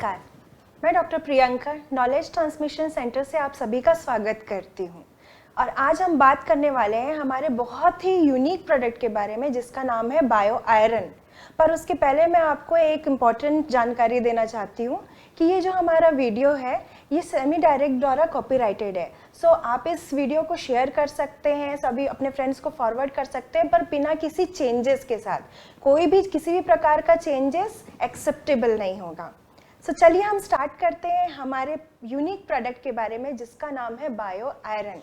नमस्कार, मैं doctor Priyanka knowledge transmission centre से आप सभी का स्वागत करती हूँ। और आज हम बात करने वाले हैं हमारे बहुत ही यूनिक प्रोडक्ट के बारे में जिसका नाम है बायो आयरन। पर उसके पहले मैं आपको एक इम्पॉर्टेंट जानकारी देना चाहती हूँ कि ये जो हमारा वीडियो है ये सेमी डायरेक्ट द्वारा कॉपीराइटेड है। सो आप इस वीडियो को शेयर कर सकते हैं, सभी अपने फ्रेंड्स को फॉरवर्ड कर सकते हैं, पर बिना किसी चेंजेस के साथ। कोई भी किसी भी प्रकार का चेंजेस एक्सेप्टेबल नहीं होगा। सो चलिए हम स्टार्ट करते हैं हमारे यूनिक प्रोडक्ट के बारे में जिसका नाम है बायो आयरन।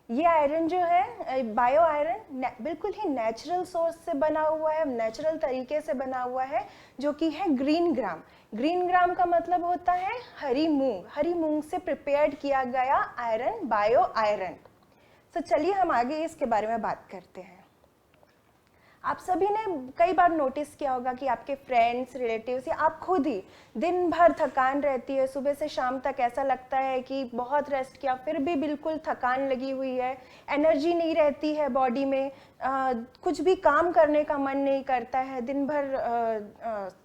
ये आयरन जो है बायो आयरन बिल्कुल ही नेचुरल सोर्स से बना हुआ है, नेचुरल तरीके से बना हुआ है, जो कि है ग्रीन ग्राम। ग्रीन ग्राम का मतलब होता है हरी मूंग। हरी मूंग से प्रिपेयर्ड किया गया आयरन बायो आयरन। तो चलिए हम आगे इसके बारे में बात करते हैं। आप सभी ने कई बार नोटिस किया होगा कि आपके फ्रेंड्स, रिलेटिव्स या आप खुद ही दिन भर थकान रहती है, सुबह से शाम तक ऐसा लगता है कि बहुत रेस्ट किया फिर भी बिल्कुल थकान लगी हुई है, एनर्जी नहीं रहती है बॉडी में, कुछ भी काम करने का मन नहीं करता है, दिन भर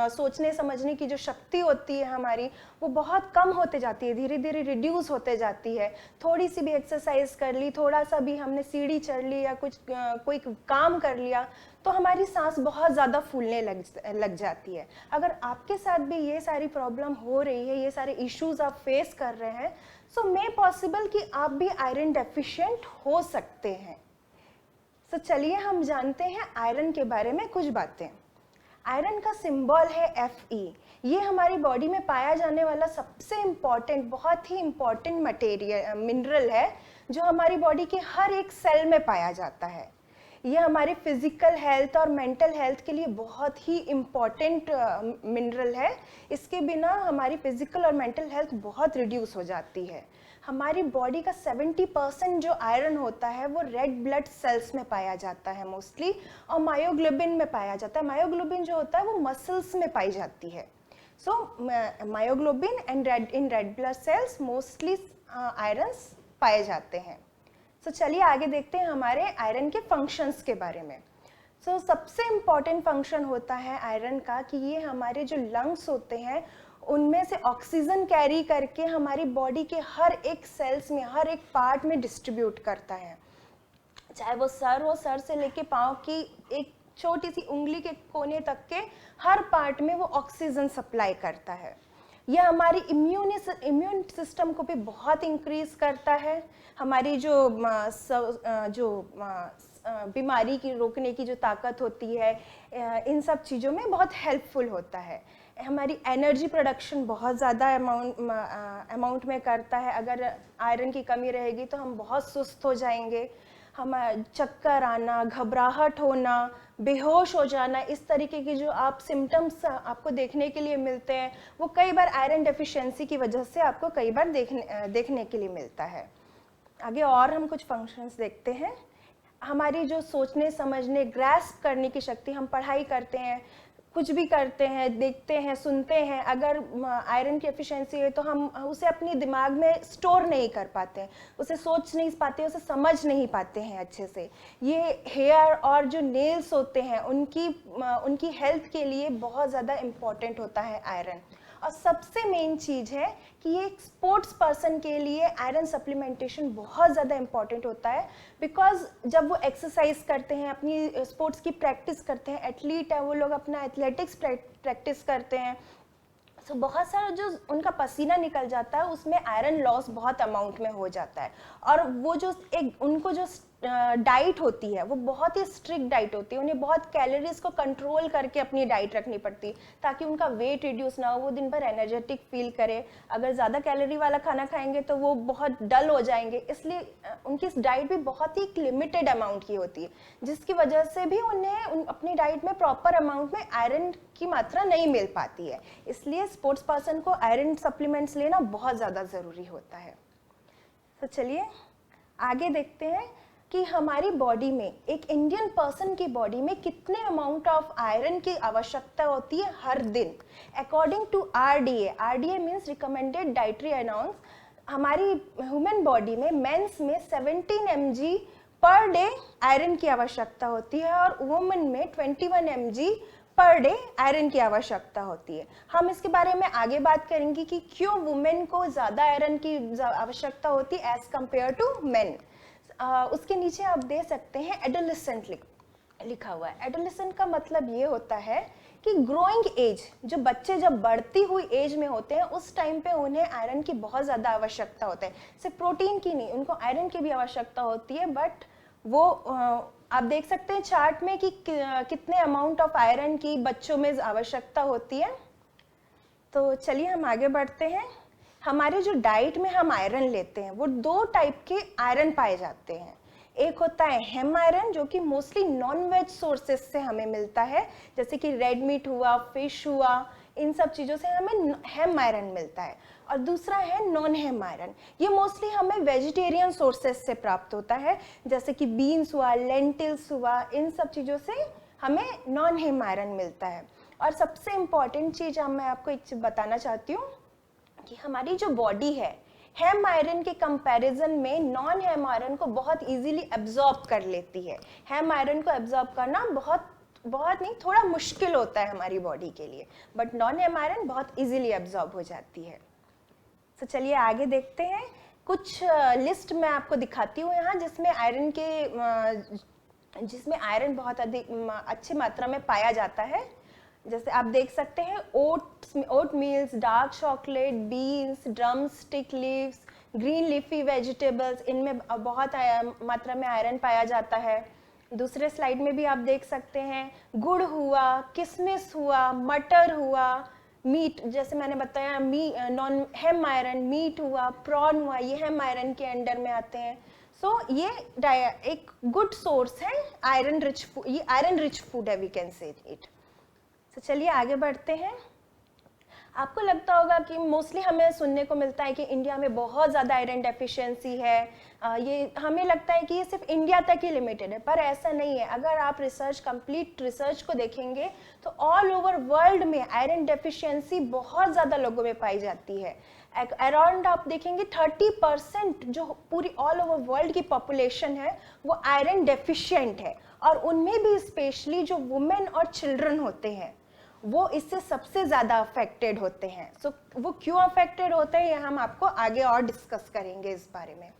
सोचने समझने की जो शक्ति होती है हमारी वो बहुत कम होते जाती है, धीरे धीरे रिड्यूस होते जाती है। थोड़ी सी भी एक्सरसाइज कर ली, थोड़ा सा भी हमने सीढ़ी चढ़ ली या कोई काम कर लिया तो हमारी सांस बहुत ज़्यादा फूलने लग जाती है। अगर आपके साथ भी ये सारी प्रॉब्लम हो रही है, ये सारे इश्यूज आप फेस कर रहे हैं, सो मे पॉसिबल कि आप भी आयरन डेफिशिएंट हो सकते हैं। सो चलिए हम जानते हैं आयरन के बारे में कुछ बातें। आयरन का सिंबल है Fe। ये हमारी बॉडी में पाया जाने वाला सबसे इम्पॉर्टेंट, बहुत ही इम्पॉर्टेंट मिनरल है जो हमारी बॉडी के हर एक सेल में पाया जाता है। ये हमारे फिजिकल हेल्थ और मेंटल हेल्थ के लिए बहुत ही इम्पॉर्टेंट मिनरल है। इसके बिना हमारी फिजिकल और मेंटल हेल्थ बहुत रिड्यूस हो जाती है। हमारी बॉडी का 70% जो आयरन होता है वो रेड ब्लड सेल्स में पाया जाता है मोस्टली, और मायोग्लोबिन में पाया जाता है। मायोग्लोबिन जो होता है वो मसल्स में पाई जाती है। So myoglobin and in red blood cells mostly irons पाए जाते हैं। सो चलिए आगे देखते हैं हमारे आयरन के फंक्शंस के बारे में। सो सबसे इम्पॉर्टेंट फंक्शन होता है आयरन का कि ये हमारे जो लंग्स होते हैं उनमें से ऑक्सीजन कैरी करके हमारी बॉडी के हर एक सेल्स में, हर एक पार्ट में डिस्ट्रीब्यूट करता है। चाहे वो सर हो, सर से लेके पाँव की एक छोटी सी उंगली के कोने तक के हर पार्ट में वो ऑक्सीजन सप्लाई करता है। यह हमारी इम्यून सिस्टम को भी बहुत इंक्रीज करता है। हमारी जो बीमारी की रोकने की जो ताकत होती है, इन सब चीज़ों में बहुत हेल्पफुल होता है। हमारी एनर्जी प्रोडक्शन बहुत ज़्यादा अमाउंट में करता है। अगर आयरन की कमी रहेगी तो हम बहुत सुस्त हो जाएंगे, हम चक्कर आना, घबराहट होना, बेहोश हो जाना, इस तरीके की जो आप सिम्टम्स आपको देखने के लिए मिलते हैं वो कई बार आयरन डेफिशिएंसी की वजह से आपको कई बार देखने के लिए मिलता है। आगे और हम कुछ फंक्शंस देखते हैं। हमारी जो सोचने समझने, ग्रैस्प करने की शक्ति, हम पढ़ाई करते हैं, कुछ भी करते हैं, देखते हैं, सुनते हैं, अगर आयरन की एफिशिएंसी है तो हम उसे अपनी दिमाग में स्टोर नहीं कर पाते हैं, उसे सोच नहीं पाते, उसे समझ नहीं पाते हैं अच्छे से। ये हेयर और जो नेल्स होते हैं उनकी हेल्थ के लिए बहुत ज़्यादा इम्पॉर्टेंट होता है आयरन। और सबसे मेन चीज़ है कि ये एक स्पोर्ट्स पर्सन के लिए आयरन सप्लीमेंटेशन बहुत ज़्यादा इम्पॉर्टेंट होता है, बिकॉज जब वो एक्सरसाइज करते हैं, अपनी स्पोर्ट्स की प्रैक्टिस करते हैं, एथलीट है वो लोग, अपना एथलेटिक्स प्रैक्टिस करते हैं, तो बहुत सारा जो उनका पसीना निकल जाता है उसमें आयरन लॉस बहुत अमाउंट में हो जाता है। और वो जो उनको जो डाइट होती है वो बहुत ही स्ट्रिक्ट डाइट होती है, उन्हें बहुत कैलोरीज को कंट्रोल करके अपनी डाइट रखनी पड़ती है ताकि उनका वेट रिड्यूस ना हो, वो दिन भर एनर्जेटिक फील करे। अगर ज़्यादा कैलोरी वाला खाना खाएंगे तो वो बहुत डल हो जाएंगे, इसलिए उनकी डाइट भी बहुत ही लिमिटेड अमाउंट की होती है, जिसकी वजह से भी उन्हें अपनी डाइट में प्रॉपर अमाउंट में आयरन की मात्रा नहीं मिल पाती है। इसलिए स्पोर्ट्स पर्सन को आयरन सप्लीमेंट्स लेना बहुत ज़्यादा ज़रूरी होता है। तो चलिए आगे देखते हैं कि हमारी बॉडी में, एक इंडियन पर्सन की बॉडी में कितने अमाउंट ऑफ आयरन की आवश्यकता होती है हर दिन। According to RDA means recommended dietary allowance, हमारी ह्यूमन बॉडी में मेंस में 17 mg पर डे आयरन की आवश्यकता होती है और वुमेन में 21 mg पर डे आयरन की आवश्यकता होती है। हम इसके बारे में आगे बात करेंगे कि क्यों वुमेन को ज़्यादा आयरन की आवश्यकता होती है एज कंपेयर टू मेन। उसके नीचे आप दे सकते हैं एडोलेसेंट लिखा हुआ है। एडोलेसेंट का मतलब ये होता है कि ग्रोइंग एज, जो बच्चे जब बढ़ती हुई एज में होते हैं उस टाइम पे उन्हें आयरन की बहुत ज़्यादा आवश्यकता होता है। सिर्फ प्रोटीन की नहीं, उनको आयरन की भी आवश्यकता होती है। बट वो आप देख सकते हैं चार्ट में कि कितने अमाउंट ऑफ आयरन की बच्चों में आवश्यकता होती है। तो चलिए हम आगे बढ़ते हैं। हमारे जो डाइट में हम आयरन लेते हैं वो दो टाइप के आयरन पाए जाते हैं। एक होता है हेम आयरन, जो कि मोस्टली नॉन वेज सोर्सेज से हमें मिलता है, जैसे कि रेड मीट हुआ, फिश हुआ, इन सब चीज़ों से हमें हेम आयरन मिलता है। और दूसरा है नॉन हेम आयरन, ये मोस्टली हमें वेजिटेरियन सोर्सेज से प्राप्त होता है, जैसे कि बीन्स हुआ, लेंटिल्स हुआ, इन सब चीज़ों से हमें नॉन हेम आयरन मिलता है। और सबसे इम्पॉर्टेंट चीज़ मैं आपको एक चीज़ बताना चाहती हूँ कि हमारी जो बॉडी है हेम आयरन के कंपैरिजन में नॉन हेम आयरन को बहुत इजीली एब्जॉर्ब कर लेती है। हेम आयरन को एब्जॉर्ब करना बहुत नहीं, थोड़ा मुश्किल होता है हमारी बॉडी के लिए, बट नॉन हेम आयरन बहुत इजीली एब्जॉर्ब हो जाती है। तो चलिए आगे देखते हैं। कुछ लिस्ट मैं आपको दिखाती हूँ यहाँ, जिसमें आयरन बहुत अधिक अच्छी मात्रा में पाया जाता है। जैसे आप देख सकते हैं oat meals, dark chocolate, beans, drum stick leaves, green leafy vegetables, इनमें बहुत मात्रा में आयरन पाया जाता है। दूसरे स्लाइड में भी आप देख सकते हैं गुड़ हुआ, किशमिश हुआ, मटर हुआ, मीट, जैसे मैंने बताया नॉन हेम आयरन, मीट हुआ, प्रॉन हुआ, ये हेम आयरन के अंडर में आते हैं। सो ये एक गुड सोर्स है आयरन रिच फूड, ये आयरन रिच फूड है, वी कैन से इट। तो चलिए आगे बढ़ते हैं। आपको लगता होगा कि मोस्टली हमें सुनने को मिलता है कि इंडिया में बहुत ज़्यादा आयरन डेफिशिएंसी है। ये हमें लगता है कि ये सिर्फ इंडिया तक ही लिमिटेड है, पर ऐसा नहीं है। अगर आप कंप्लीट रिसर्च को देखेंगे तो ऑल ओवर वर्ल्ड में आयरन डेफिशिएंसी बहुत ज़्यादा लोगों में पाई जाती है। अराउंड आप देखेंगे 30% जो पूरी ऑल ओवर वर्ल्ड की पॉपुलेशन है वो आयरन डेफिशिएंट है, और उनमें भी स्पेशली जो वुमेन और चिल्ड्रन होते हैं वो इससे सबसे ज़्यादा अफेक्टेड होते हैं। सो वो क्यों अफेक्टेड होते हैं ये हम आपको आगे और डिस्कस करेंगे इस बारे में।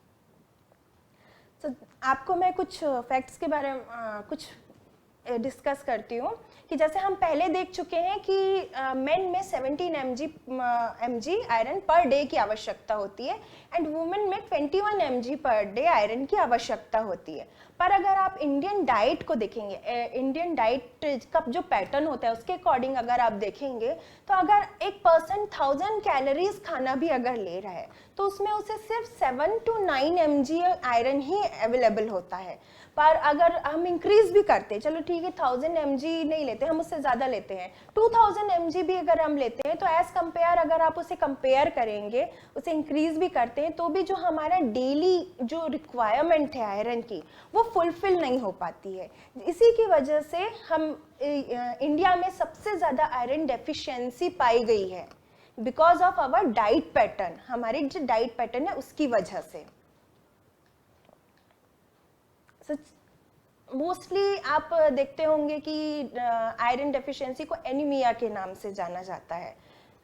तो आपको मैं कुछ फैक्ट्स के बारे में कुछ डिस्कस करती हूँ कि जैसे हम पहले देख चुके हैं कि मेन में 17 mg आयरन पर डे की आवश्यकता होती है एंड वुमेन में 21 mg पर डे आयरन की आवश्यकता होती है। पर अगर आप इंडियन डाइट को देखेंगे, इंडियन डाइट का जो पैटर्न होता है उसके अकॉर्डिंग अगर आप देखेंगे तो अगर एक पर्सन 1000 कैलोरीज खाना भी अगर ले रहा है तो उसमें उसे सिर्फ 7 to 9 mg iron he available होता है। पर अगर हम इंक्रीज भी करते हैं, चलो ठीक है 1000 mg नहीं लेते, हम उससे ज़्यादा लेते हैं, 2000 mg भी अगर हम लेते हैं तो एज कंपेयर अगर आप उसे कंपेयर करेंगे, उसे इंक्रीज भी करते हैं तो भी जो हमारा डेली जो रिक्वायरमेंट है आयरन की वो फुलफिल नहीं हो पाती है। इसी की वजह से हम इंडिया में सबसे ज़्यादा आयरन डेफिशिएंसी पाई गई है because of our diet pattern, हमारी जो डाइट पैटर्न है उसकी वजह से। मोस्टली आप देखते होंगे कि आयरन डेफिशिएंसी को एनीमिया के नाम से जाना जाता है।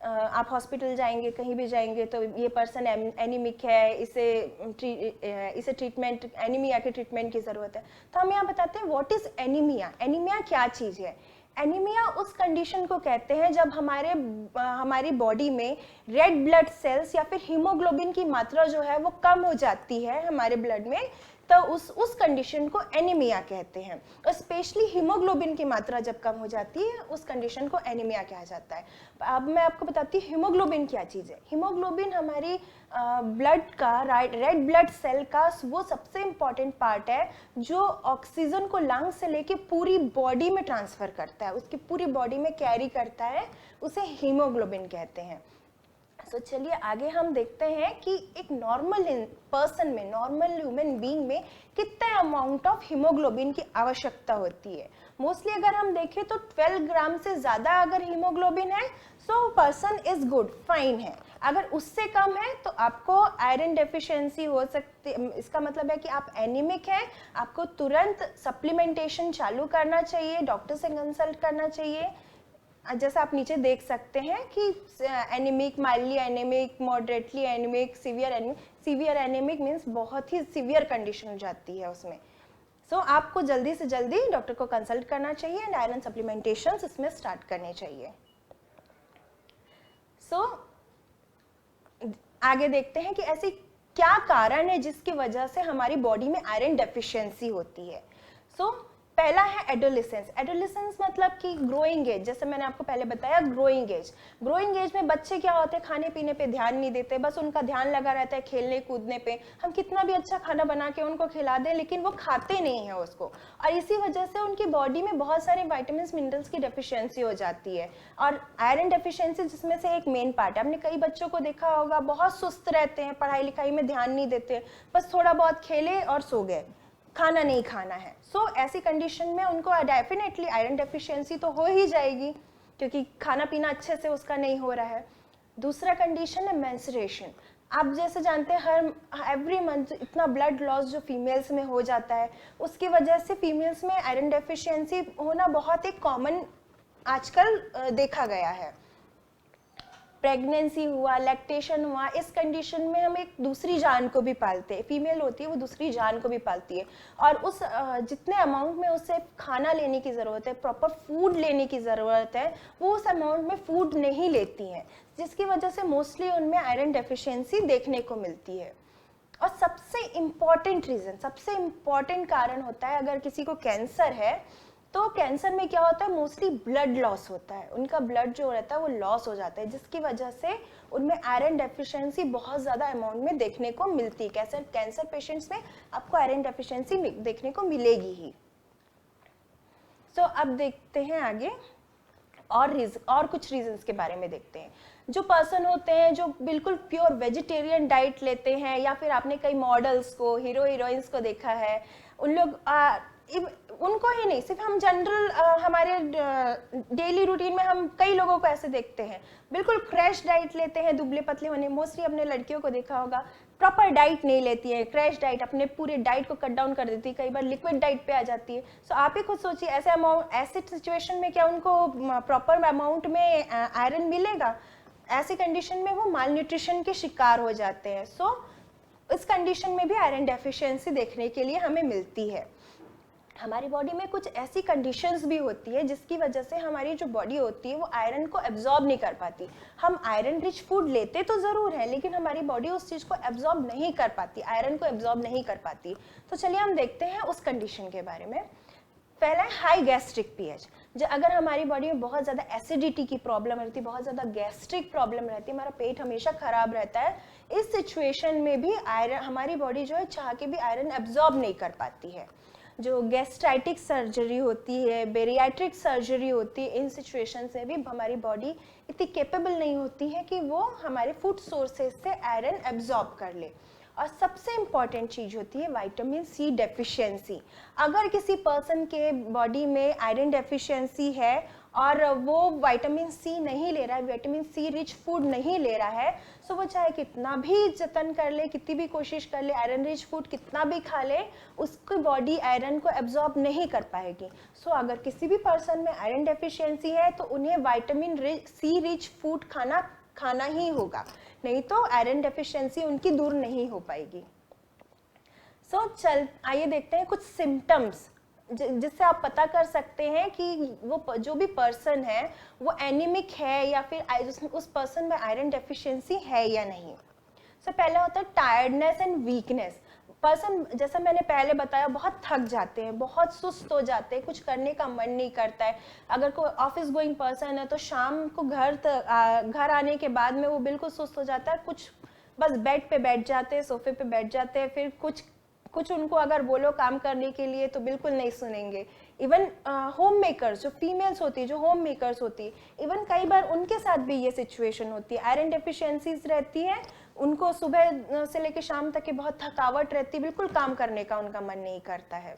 आप हॉस्पिटल जाएंगे, कहीं भी जाएंगे तो ये पर्सन एनीमिक है, इसे ट्रीटमेंट, एनीमिया के ट्रीटमेंट की ज़रूरत है। तो हम यहाँ बताते हैं व्हाट इज़ एनीमिया। एनीमिया क्या चीज़ है? एनीमिया उस कंडीशन को कहते हैं जब हमारी बॉडी में रेड ब्लड सेल्स या फिर हीमोग्लोबिन की मात्रा जो है वो कम हो जाती है हमारे ब्लड में, तो उस कंडीशन को एनीमिया कहते हैं। और स्पेशली हीमोग्लोबिन की मात्रा जब कम हो जाती है उस कंडीशन को एनीमिया कहा जाता है। अब मैं आपको बताती हूँ हीमोग्लोबिन क्या चीज़ है। हीमोग्लोबिन हमारी ब्लड का, रेड ब्लड सेल का वो सबसे इम्पॉर्टेंट पार्ट है जो ऑक्सीजन को लंग्स से लेके पूरी बॉडी में ट्रांसफ़र करता है, उसकी पूरी बॉडी में कैरी करता है, उसे हीमोग्लोबिन कहते हैं। तो चलिए आगे हम देखते हैं कि एक नॉर्मल पर्सन में, नॉर्मल ह्यूमन बीइंग में कितने अमाउंट ऑफ हीमोग्लोबिन की आवश्यकता होती है। मोस्टली अगर हम देखें तो 12 ग्राम से ज़्यादा अगर हीमोग्लोबिन है so person is good, fine है। अगर उससे कम है तो आपको आयरन डेफिशिएंसी हो सकती, इसका मतलब है कि आप एनीमिक हैं, आपको तुरंत सप्लीमेंटेशन चालू करना चाहिए, डॉक्टर से कंसल्ट करना चाहिए। जैसा आप नीचे देख सकते हैं कि anaemic, mildly anaemic, moderately anaemic, severe anaemic. Severe anaemic means बहुत ही सीवियर कंडीशन हो जाती है उसमें। सो आपको जल्दी से जल्दी डॉक्टर को कंसल्ट करना चाहिए एंड आयरन सप्लीमेंटेशन इसमें स्टार्ट करने चाहिए। सो आगे देखते हैं कि ऐसी क्या कारण है जिसकी वजह से हमारी बॉडी में आयरन डेफिशिएंसी होती है। सो पहला है एडोलेसेंस। एडोलेसेंस मतलब कि ग्रोइंग एज, जैसे मैंने आपको पहले बताया ग्रोइंग एज। ग्रोइंग एज में बच्चे क्या होते हैं, खाने पीने पे ध्यान नहीं देते, बस उनका ध्यान लगा रहता है खेलने कूदने पे। हम कितना भी अच्छा खाना बना के उनको खिला दें लेकिन वो खाते नहीं है उसको, और इसी वजह से उनकी बॉडी में बहुत सारे विटामिन मिनरल्स की डेफिशिएंसी हो जाती है। और आयरन डेफिशिएंसी जिसमें से एक मेन पार्ट है। हमने कई बच्चों को देखा होगा बहुत सुस्त रहते हैं, पढ़ाई लिखाई में ध्यान नहीं देते, बस थोड़ा बहुत खेले और सो गए, खाना नहीं खाना है। सो ऐसी कंडीशन में उनको डेफिनेटली आयरन डेफिशिएंसी तो हो ही जाएगी क्योंकि खाना पीना अच्छे से उसका नहीं हो रहा है। दूसरा कंडीशन है मेंस्ट्रुएशन। आप जैसे जानते हैं हर एवरी मंथ इतना ब्लड लॉस जो फीमेल्स में हो जाता है, उसकी वजह से फीमेल्स में आयरन डेफिशिएंसी होना बहुत एक कॉमन आजकल देखा गया है। प्रेगनेंसी हुआ, लैक्टेशन हुआ, इस कंडीशन में हम एक दूसरी जान को भी पालते हैं। फीमेल होती है वो दूसरी जान को भी पालती है, और उस जितने अमाउंट में उसे खाना लेने की ज़रूरत है, प्रॉपर फूड लेने की ज़रूरत है, वो उस अमाउंट में फूड नहीं लेती हैं, जिसकी वजह से मोस्टली उनमें आयरन डेफिशिएंसी देखने को मिलती है। और सबसे इम्पॉर्टेंट रीज़न, सबसे इम्पॉर्टेंट कारण होता है, अगर किसी को कैंसर है तो कैंसर में क्या होता है, मोस्टली ब्लड लॉस होता है। उनका ब्लड जो रहता है वो लॉस हो जाता है, जिसकी वजह से उनमें आयरन डेफिशिएंसी बहुत ज़्यादा अमाउंट में देखने को मिलती है। कैंसर पेशेंट्स में आपको आयरन डेफिशिएंसी देखने को मिलेगी ही। सो अब देखते हैं आगे और कुछ रीजंस के बारे में देखते हैं। जो पर्सन होते हैं जो बिल्कुल प्योर वेजिटेरियन डाइट लेते हैं, या फिर आपने कई मॉडल्स को, हीरो हीरोइंस को देखा है, उन लोग उनको ही नहीं, सिर्फ हम जनरल हमारे डेली रूटीन में हम कई लोगों को ऐसे देखते हैं बिल्कुल क्रैश डाइट लेते हैं, दुबले पतले होने। मोस्टली अपने लड़कियों को देखा होगा प्रॉपर डाइट नहीं लेती है, क्रैश डाइट, अपने पूरे डाइट को कट डाउन कर देती है, कई बार लिक्विड डाइट पे आ जाती है। सो आप ही खुद सोचिए ऐसे सिचुएशन में क्या उनको प्रॉपर अमाउंट में आयरन मिलेगा? ऐसी कंडीशन में वो माल न्यूट्रिशन के शिकार हो जाते हैं। सो इस कंडीशन में भी आयरन डेफिशिएंसी देखने के लिए हमें मिलती है। हमारी बॉडी में कुछ ऐसी कंडीशंस भी होती है जिसकी वजह से हमारी जो बॉडी होती है वो आयरन को एब्जॉर्ब नहीं कर पाती। हम आयरन रिच फूड लेते तो ज़रूर है लेकिन हमारी बॉडी उस चीज़ को एब्जॉर्ब नहीं कर पाती, आयरन को एब्जॉर्ब नहीं कर पाती। तो चलिए हम देखते हैं उस कंडीशन के बारे में। पहला है हाई गैस्ट्रिक पीएच। जो अगर हमारी बॉडी में बहुत ज़्यादा एसिडिटी की प्रॉब्लम रहती है, बहुत ज़्यादा गैस्ट्रिक प्रॉब्लम रहती है, हमारा पेट हमेशा खराब रहता है, इस सिचुएशन में भी आयरन, हमारी बॉडी जो है चाह के भी आयरन एब्जॉर्ब नहीं कर पाती है। जो गैस्ट्राइटिक सर्जरी होती है, बेरियाट्रिक सर्जरी होती है, इन सिचुएशन से भी हमारी बॉडी इतनी कैपेबल नहीं होती है कि वो हमारे फूड सोर्सेज से आयरन एब्जॉर्ब कर ले। और सबसे इम्पॉर्टेंट चीज़ होती है विटामिन सी डेफिशिएंसी। अगर किसी पर्सन के बॉडी में आयरन डेफिशिएंसी है और वो विटामिन सी नहीं ले रहा है, विटामिन सी रिच फूड नहीं ले रहा है, सो वो चाहे कितना भी जतन कर ले, कितनी भी कोशिश कर ले, आयरन रिच फूड कितना भी खा ले, उसकी बॉडी आयरन को एब्जॉर्ब नहीं कर पाएगी। सो अगर किसी भी पर्सन में आयरन डेफिशिएंसी है तो उन्हें विटामिन सी रिच फूड खाना ही होगा, नहीं तो आयरन डेफिशिएंसी उनकी दूर नहीं हो पाएगी। आइए देखते हैं कुछ सिम्टम्स जिससे आप पता कर सकते हैं कि वो जो भी पर्सन है वो एनीमिक है या फिर उस पर्सन में आयरन डेफिशिएंसी है या नहीं। पहला होता है टायर्डनेस एंड वीकनेस। पर्सन, जैसा मैंने पहले बताया, बहुत थक जाते हैं, बहुत सुस्त हो जाते हैं, कुछ करने का मन नहीं करता है। अगर कोई ऑफिस गोइंग पर्सन है तो शाम को घर आने के बाद में वो बिल्कुल सुस्त हो जाता है, कुछ बस बेड पे बैठ जाते हैं, सोफे पे बैठ जाते हैं, फिर कुछ उनको अगर बोलो काम करने के लिए तो बिल्कुल नहीं सुनेंगे। इवन होम मेकर्स, जो फीमेल्स होती है, जो होम मेकर्स होती है, इवन कई बार उनके साथ भी ये सिचुएशन होती है, आयरन डेफिशिएंसीज रहती है, उनको सुबह से लेकर शाम तक की बहुत थकावट रहती है, बिल्कुल काम करने का उनका मन नहीं करता है।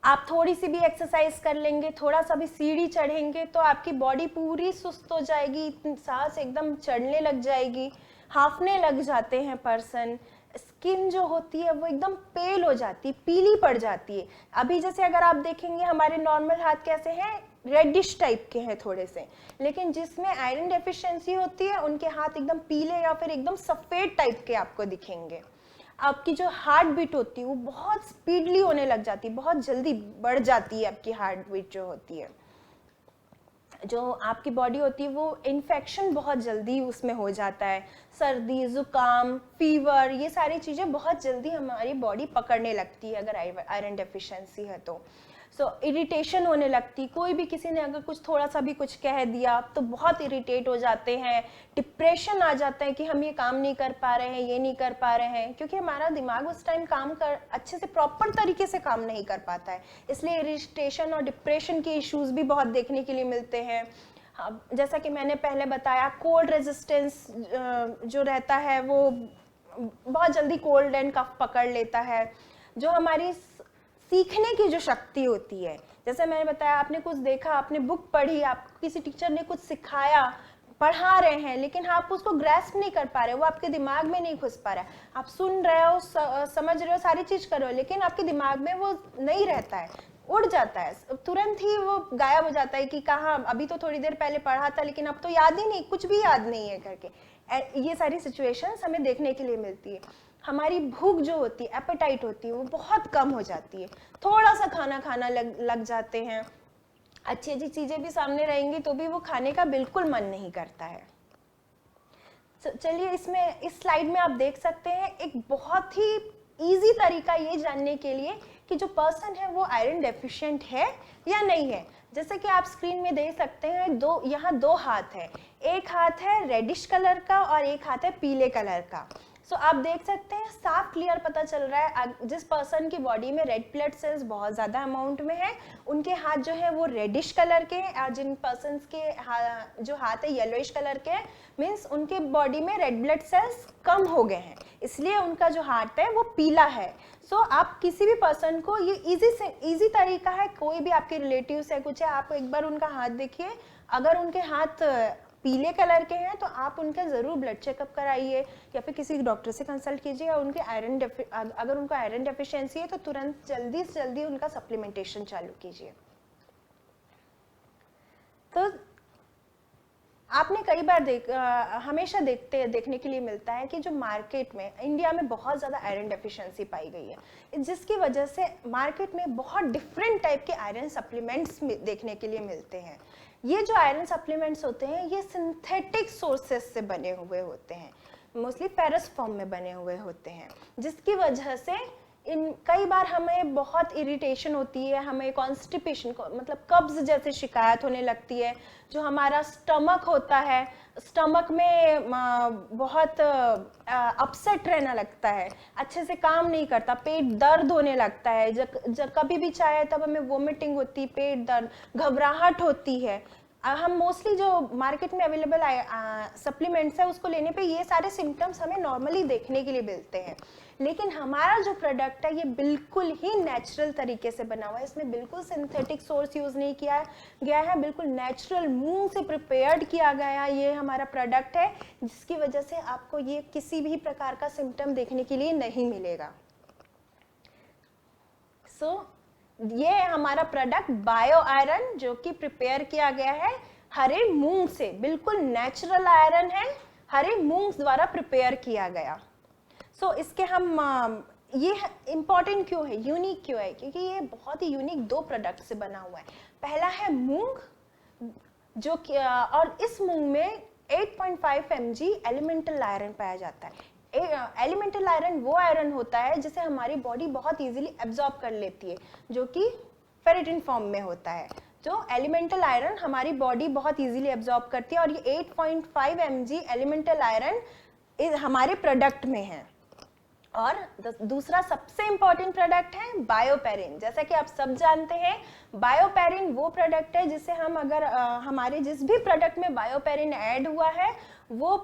आप थोड़ी सी भी एक्सरसाइज कर लेंगे, थोड़ा सा भी सीढ़ी चढ़ेंगे तो आपकी बॉडी पूरी सुस्त हो जाएगी, सांस एकदम चढ़ने लग जाएगी, हांफने लग जाते हैं पर्सन। स्किन जो होती है वो एकदम पेल हो जाती है, पीली पड़ जाती है। अभी जैसे अगर आप देखेंगे हमारे नॉर्मल हाथ कैसे हैं, रेडिश टाइप के हैं थोड़े से, लेकिन जिसमें आयरन डेफिशिएंसी होती है उनके हाथ एकदम पीले या फिर एकदम सफ़ेद टाइप के आपको दिखेंगे। आपकी जो हार्ट बीट होती है वो बहुत स्पीडली होने लग जाती है, बहुत जल्दी बढ़ जाती है आपकी हार्ट बीट जो होती है। जो आपकी बॉडी होती है वो इन्फेक्शन बहुत जल्दी उसमें हो जाता है, सर्दी, जुकाम, फीवर, ये सारी चीज़ें बहुत जल्दी हमारी बॉडी पकड़ने लगती है अगर आयरन डेफिशिएंसी है तो। इरिटेशन होने लगती, कोई भी किसी ने अगर कुछ थोड़ा सा भी कुछ कह दिया तो बहुत इरिटेट हो जाते हैं, डिप्रेशन आ जाता है कि हम ये काम नहीं कर पा रहे हैं, ये नहीं कर पा रहे हैं, क्योंकि हमारा दिमाग उस टाइम काम कर अच्छे से प्रॉपर तरीके से काम नहीं कर पाता है, इसलिए इरिटेशन और डिप्रेशन के इश्यूज भी बहुत देखने के लिए मिलते हैं। जैसा कि मैंने पहले बताया, कोल्ड रेजिस्टेंस जो रहता है वो बहुत जल्दी कोल्ड एंड कफ पकड़ लेता है। जो हमारी सीखने की जो शक्ति होती है, जैसे मैंने बताया, आपने कुछ देखा, आपने बुक पढ़ी, आपको किसी टीचर ने कुछ सिखाया, पढ़ा रहे हैं, लेकिन आप उसको ग्रैस्प नहीं कर पा रहे, वो आपके दिमाग में नहीं घुस पा रहा है। आप सुन रहे हो, समझ रहे हो, सारी चीज कर रहे हो, लेकिन आपके दिमाग में वो नहीं रहता है, उड़ जाता है, तुरंत ही वो गायब हो जाता है कि कहाँ, अभी तो थोड़ी देर पहले पढ़ा था लेकिन अब तो याद ही नहीं, कुछ भी याद नहीं है करके। ये सारी सिचुएशंस हमें देखने के लिए मिलती है। हमारी भूख जो होती है, एपेटाइट होती है, वो बहुत कम हो जाती है, थोड़ा सा खाना खाना लग जाते हैं, अच्छी अच्छी चीजें भी सामने रहेंगी तो भी वो खाने का बिल्कुल मन नहीं करता है। चलिए, इसमें इस स्लाइड में आप देख सकते हैं एक बहुत ही इजी तरीका ये जानने के लिए कि जो पर्सन है वो आयरन डेफिशिएंट है या नहीं है। जैसे कि आप स्क्रीन में देख सकते हैं, यहाँ दो हाथ है, एक हाथ है रेडिश कलर का और एक हाथ है पीले कलर का। आप देख सकते हैं, साफ क्लियर पता चल रहा है जिस पर्सन की बॉडी में रेड ब्लड सेल्स बहुत ज़्यादा अमाउंट में है, उनके हाथ जो है वो रेडिश कलर के हैं, और जिन पर्सन्स के जो हाथ है येलोइश कलर के हैं, मीन्स उनके बॉडी में रेड ब्लड सेल्स कम हो गए हैं, इसलिए उनका जो हाथ है वो पीला है। आप किसी भी पर्सन को, ये इजी तरीका है, कोई भी आपके रिलेटिव्स है, कुछ है, आप एक बार उनका हाथ देखिए, अगर उनके हाथ पीले कलर के हैं तो आप उनका ज़रूर ब्लड चेकअप कराइए या फिर किसी डॉक्टर से कंसल्ट कीजिए, और उनके अगर उनको आयरन डेफिशिएंसी है तो तुरंत जल्दी से जल्दी उनका सप्लीमेंटेशन चालू कीजिए। तो आपने कई बार हमेशा देखने के लिए मिलता है कि जो मार्केट में, इंडिया में बहुत ज़्यादा आयरन डेफिशिएंसी पाई गई है, जिसकी वजह से मार्केट में बहुत डिफरेंट टाइप के आयरन सप्लीमेंट्स देखने के लिए मिलते हैं। ये जो आयरन सप्लीमेंट्स होते हैं ये सिंथेटिक सोर्सेस से बने हुए होते हैं, मोस्टली फेरस फॉर्म में बने हुए होते हैं, जिसकी वजह से कई बार हमें बहुत इरिटेशन होती है, हमें कॉन्स्टिपेशन मतलब कब्ज जैसे शिकायत होने लगती है। जो हमारा स्टमक होता है, स्टमक में बहुत अपसेट रहना लगता है, अच्छे से काम नहीं करता, पेट दर्द होने लगता है, जब कभी भी चाहे तब हमें वोमिटिंग होती, पेट दर्द, घबराहट होती है। हम मोस्टली जो मार्केट में अवेलेबल सप्लीमेंट्स है उसको लेने पे ये सारे सिम्टम्स हमें नॉर्मली देखने के लिए मिलते हैं, लेकिन हमारा जो प्रोडक्ट है ये बिल्कुल ही नेचुरल तरीके से बना हुआ है, इसमें बिल्कुल सिंथेटिक सोर्स यूज नहीं किया गया है, बिल्कुल नेचुरल मूंग से प्रिपेयर्ड किया गया ये हमारा प्रोडक्ट है, जिसकी वजह से आपको ये किसी भी प्रकार का सिम्टम देखने के लिए नहीं मिलेगा। ये है हमारा प्रोडक्ट बायो आयरन, जो कि प्रिपेयर किया गया है हरे मूंग से, बिल्कुल नेचुरल आयरन है, हरे मूंग द्वारा प्रिपेयर किया गया। इसके हम ये इम्पॉर्टेंट क्यों है, यूनिक क्यों है, क्योंकि ये बहुत ही यूनिक दो प्रोडक्ट से बना हुआ है। पहला है मूंग, जो कि और इस मूंग में 8.5 mg एलिमेंटल आयरन पाया जाता है। एलिमेंटल आयरन वो आयरन होता है जिसे हमारी बॉडी बहुत इजीली एब्जॉर्ब कर लेती है, जो कि फेरेटिन फॉर्म में होता है। जो एलिमेंटल आयरन हमारी बॉडी बहुत इजीली एब्जॉर्ब करती है, और ये 8.5 mg एलिमेंटल आयरन हमारे प्रोडक्ट में है। और दूसरा सबसे इंपॉर्टेंट प्रोडक्ट है बायोपेरिन। जैसा कि आप सब जानते हैं, बायोपेरिन वो प्रोडक्ट है जिसे हम अगर हमारे जिस भी प्रोडक्ट में बायोपेरिन ऐड हुआ है वो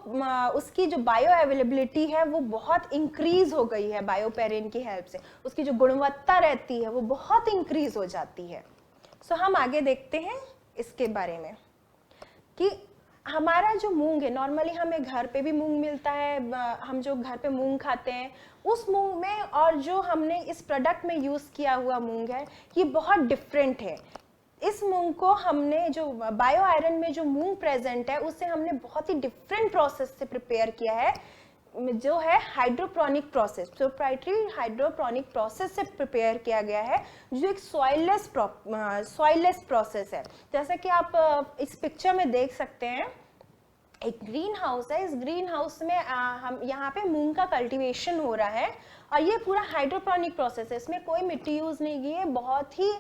उसकी जो बायो अवेलेबिलिटी है वो बहुत इंक्रीज हो गई है बायोपेरिन की हेल्प से, उसकी जो गुणवत्ता रहती है वो बहुत इंक्रीज हो जाती है। सो हम आगे देखते हैं इसके बारे में कि हमारा जो मूंग है, नॉर्मली हमें घर पे भी मूंग मिलता है, हम जो घर पे मूंग खाते हैं उस मूंग में और जो हमने इस प्रोडक्ट में यूज़ किया हुआ मूंग है ये बहुत डिफरेंट है। इस मूंग को हमने जो बायो आयरन में जो मूंग प्रेजेंट है उससे हमने बहुत ही डिफरेंट प्रोसेस से प्रिपेयर किया है, जो है hydroponic process, proprietary hydroponic process से प्रिपेयर किया गया है, जो एक सॉइललेस प्रोसेस है। जैसा कि आप इस पिक्चर में देख सकते हैं, एक ग्रीन हाउस है, इस ग्रीन हाउस में हम यहाँ पे मूंग का कल्टीवेशन हो रहा है और ये पूरा हाइड्रोपोनिक प्रोसेस है, इसमें कोई मिट्टी यूज नहीं की है। बहुत ही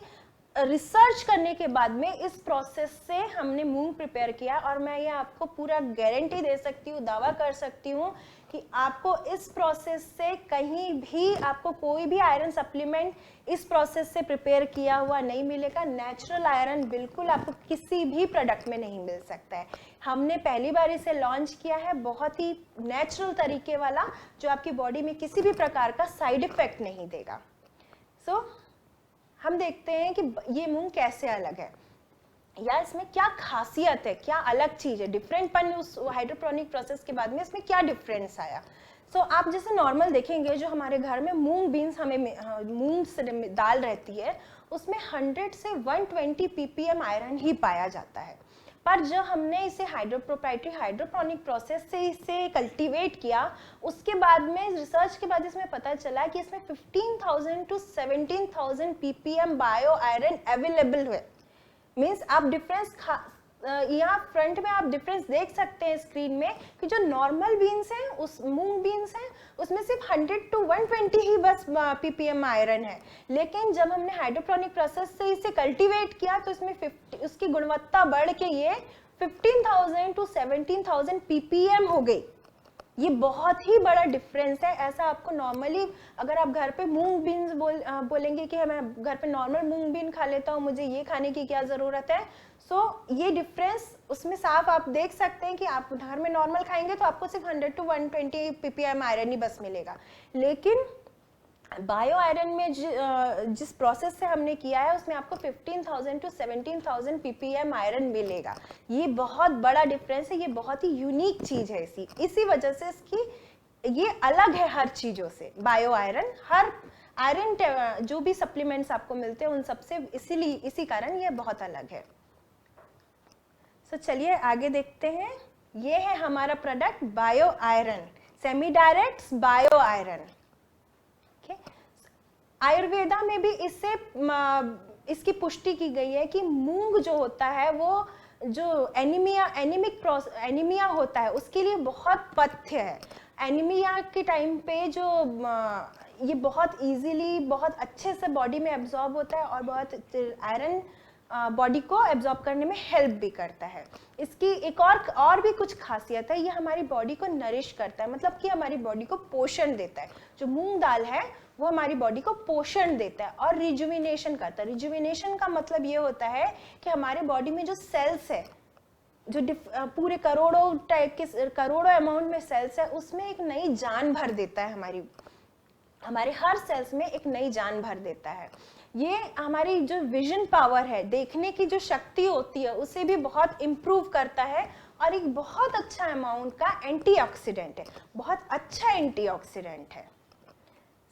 रिसर्च करने के बाद में इस प्रोसेस से हमने मूंग प्रिपेयर किया और मैं ये आपको पूरा गारंटी दे सकती हूँ, दावा कर सकती हूँ कि आपको इस प्रोसेस से कहीं भी आपको कोई भी आयरन सप्लीमेंट इस प्रोसेस से प्रिपेयर किया हुआ नहीं मिलेगा। नेचुरल आयरन बिल्कुल आपको किसी भी प्रोडक्ट में नहीं मिल सकता है। हमने पहली बार इसे लॉन्च किया है, बहुत ही नेचुरल तरीके वाला, जो आपकी बॉडी में किसी भी प्रकार का साइड इफेक्ट नहीं देगा। सो हम देखते हैं कि ये मूंग कैसे अलग है या इसमें क्या खासियत है, क्या अलग चीज है, डिफरेंट पन उस हाइड्रोपोनिक प्रोसेस के बाद में इसमें क्या डिफरेंस आया। सो आप जैसे नॉर्मल देखेंगे जो हमारे घर में मूंग बीन्स हमें मूंग से दाल रहती है उसमें 100 से 120 ppm आयरन ही पाया जाता है। पर जब हमने इसे प्रोप्राइटरी हाइड्रोपोनिक प्रोसेस से इसे कल्टीवेट किया उसके बाद में रिसर्च के बाद इसमें पता चला कि इसमें 15,000 to 17,000 ppm bio iron available है। मीन्स आप डिफरेंस यहाँ फ्रंट में आप डिफरेंस देख सकते हैं स्क्रीन में कि जो नॉर्मल बीन्स हैं, उस मूंग बीन्स हैं, उसमें सिर्फ 100 to 120 ही बस ppm आयरन है। लेकिन जब हमने हाइड्रोपोनिक प्रोसेस से इसे कल्टीवेट किया तो इसमें उसकी गुणवत्ता बढ़ के ये 15,000 to 17,000 ppm हो गई। ये बहुत ही बड़ा डिफरेंस है। ऐसा आपको नॉर्मली अगर आप घर पे मूंग बीन्स बोलेंगे कि मैं घर पे नॉर्मल मूंग बीन खा लेता हूँ, मुझे ये खाने की क्या ज़रूरत है। सो ये डिफरेंस उसमें साफ आप देख सकते हैं कि आप घर में नॉर्मल खाएंगे तो आपको सिर्फ 100 to 120 ppm आयरन ही बस मिलेगा। लेकिन बायो आयरन में जिस प्रोसेस से हमने किया है उसमें आपको 15,000 to 17,000 ppm आयरन मिलेगा। ये बहुत बड़ा डिफरेंस है, ये बहुत ही यूनिक चीज है। इसी वजह से इसकी ये अलग है हर चीजों से। बायो आयरन, हर आयरन जो भी सप्लीमेंट्स आपको मिलते हैं उन सबसे इसी कारण ये बहुत अलग है। सो चलिए आगे देखते हैं। ये है हमारा product bio iron, semi direct bio iron. Ayurveda में भी इसकी पुष्टि की गई है कि मूंग जो होता है वो जो एनीमिया होता है उसके लिए बहुत पथ्य है। एनीमिया के टाइम पे जो ये बहुत इजीली बहुत अच्छे से बॉडी में एब्जॉर्ब होता है और बहुत आयरन बॉडी को एब्जॉर्ब करने में हेल्प भी करता है। इसकी एक और भी कुछ खासियत है, ये हमारी बॉडी को नरिश करता है, मतलब कि हमारी बॉडी को पोषण देता है। जो मूंग दाल है वो हमारी बॉडी को पोषण देता है और रिजुविनेशन करता है। रिजुविनेशन का मतलब ये होता है कि हमारे बॉडी में जो सेल्स है, जो पूरे करोड़ों अमाउंट में सेल्स है, उसमें एक नई जान भर देता है। हमारे हर सेल्स में एक नई जान भर देता है। ये हमारी जो विजन पावर है, देखने की जो शक्ति होती है, उसे भी बहुत इम्प्रूव करता है और एक बहुत अच्छा अमाउंट का एंटीऑक्सीडेंट है, बहुत अच्छा एंटीऑक्सीडेंट है।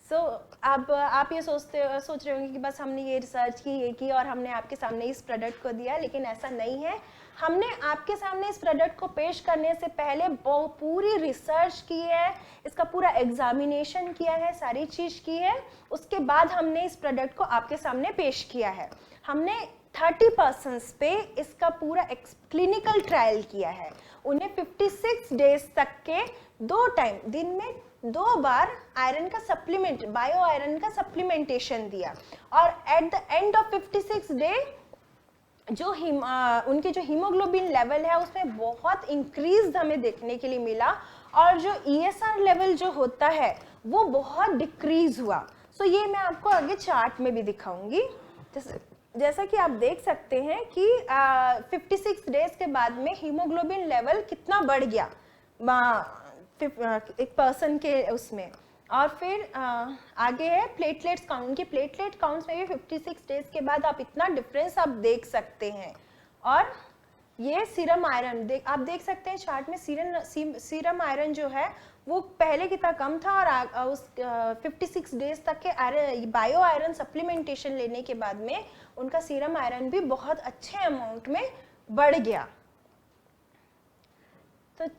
सो अब आप ये सोच रहे होंगे कि बस हमने ये रिसर्च की, ये की और हमने आपके सामने इस प्रोडक्ट को दिया, लेकिन ऐसा नहीं है। हमने आपके सामने इस प्रोडक्ट को पेश करने से पहले पूरी रिसर्च की है, इसका पूरा एग्जामिनेशन किया है, सारी चीज़ की है, उसके बाद हमने इस प्रोडक्ट को आपके सामने पेश किया है। हमने 30 पर्सन्स पे इसका पूरा क्लिनिकल ट्रायल किया है। उन्हें 56 डेज तक के 2 टाइम दिन में 2 बार आयरन का सप्लीमेंट, बायो आयरन का सप्लीमेंटेशन दिया और at the end of 56 day जो उनके जो हीमोग्लोबिन लेवल है उसमें बहुत इंक्रीज हमें देखने के लिए मिला और जो ESR लेवल जो होता है वो बहुत डिक्रीज हुआ। सो ये मैं आपको आगे चार्ट में भी दिखाऊंगी। जैसा कि आप देख सकते हैं कि 56 डेज के बाद में हीमोग्लोबिन लेवल कितना बढ़ गया, एक पर्सन के उसमें। और फिर आगे है प्लेटलेट्स काउंट। उनके प्लेटलेट काउंट्स में भी 56 डेज के बाद आप इतना डिफरेंस आप देख सकते हैं। और ये सीरम आयरन आप देख सकते हैं चार्ट में, सीरम आयरन जो है वो पहले कितना कम था, और उस 56 डेज तक के बायो आयरन सप्लीमेंटेशन लेने के बाद में उनका सीरम आयरन भी बहुत अच्छे अमाउंट में बढ़ गया। तो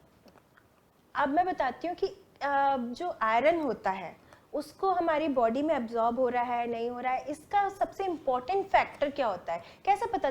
अब मैं बताती हूँ कि जो आयरन होता है उसको हमारी बॉडी में एब्जॉर्ब हो रहा है नहीं हो रहा है, इसका सबसे इम्पोर्टेंट फैक्टर क्या होता है, कैसे पता